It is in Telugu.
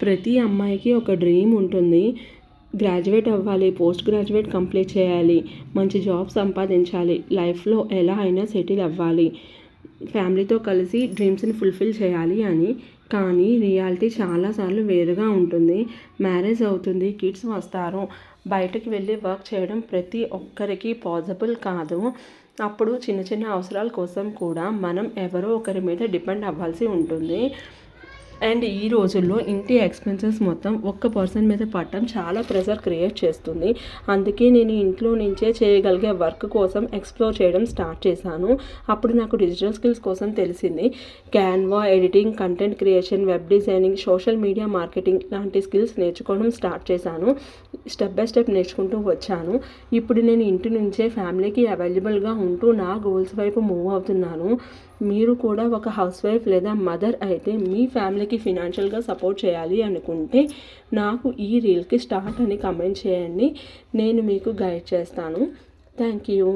ప్రతి అమ్మాయికి ఒక డ్రీమ్ ఉంటుంది. గ్రాడ్యుయేట్ అవ్వాలి, పోస్ట్ గ్రాడ్యుయేట్ కంప్లీట్ చేయాలి, మంచి జాబ్ సంపాదించాలి, లైఫ్లో ఎలా అయినా సెటిల్ అవ్వాలి, ఫ్యామిలీతో కలిసి డ్రీమ్స్ని ఫుల్ఫిల్ చేయాలి అని. కానీ రియాలిటీ చాలాసార్లు వేరుగా ఉంటుంది. మ్యారేజ్ అవుతుంది, కిడ్స్ వస్తారు, బయటకు వెళ్ళి వర్క్ చేయడం ప్రతి ఒక్కరికి పాసిబుల్ కాదు. అప్పుడు చిన్న చిన్న అవసరాల కోసం కూడా మనం ఎవరో ఒకరి మీద డిపెండ్ అవ్వాల్సి ఉంటుంది. అండ్ ఈ రోజుల్లో ఇంటి ఎక్స్పెన్సెస్ మొత్తం ఒక్క పర్సన్ మీద పడటం చాలా ప్రెషర్ క్రియేట్ చేస్తుంది. అందుకే నేను ఇంట్లో నుంచే చేయగలిగే వర్క్ కోసం ఎక్స్ప్లోర్ చేయడం స్టార్ట్ చేశాను. అప్పుడు నాకు డిజిటల్ స్కిల్స్ కోసం తెలిసింది. Canva, editing, content creation, web designing, social media marketing లాంటి స్కిల్స్ నేర్చుకోవడం స్టార్ట్ చేశాను. స్టెప్ బై స్టెప్ నేర్చుకుంటూ వచ్చాను. ఇప్పుడు నేను ఇంటి నుంచే ఫ్యామిలీకి అవైలబుల్గా ఉంటూ నా గోల్స్ వైపు మూవ్ అవుతున్నాను. మీరు కూడా ఒక హౌస్ వైఫ్ లేదా మదర్ అయితే మీ ఫ్యామిలీకి ఫినాన్షియల్గా సపోర్ట్ చేయాలి అనుకుంటే నాకు ఈ రీల్కి స్టార్ట్ అని కమెంట్ చేయండి. నేను మీకు గైడ్ చేస్తాను. Thank you.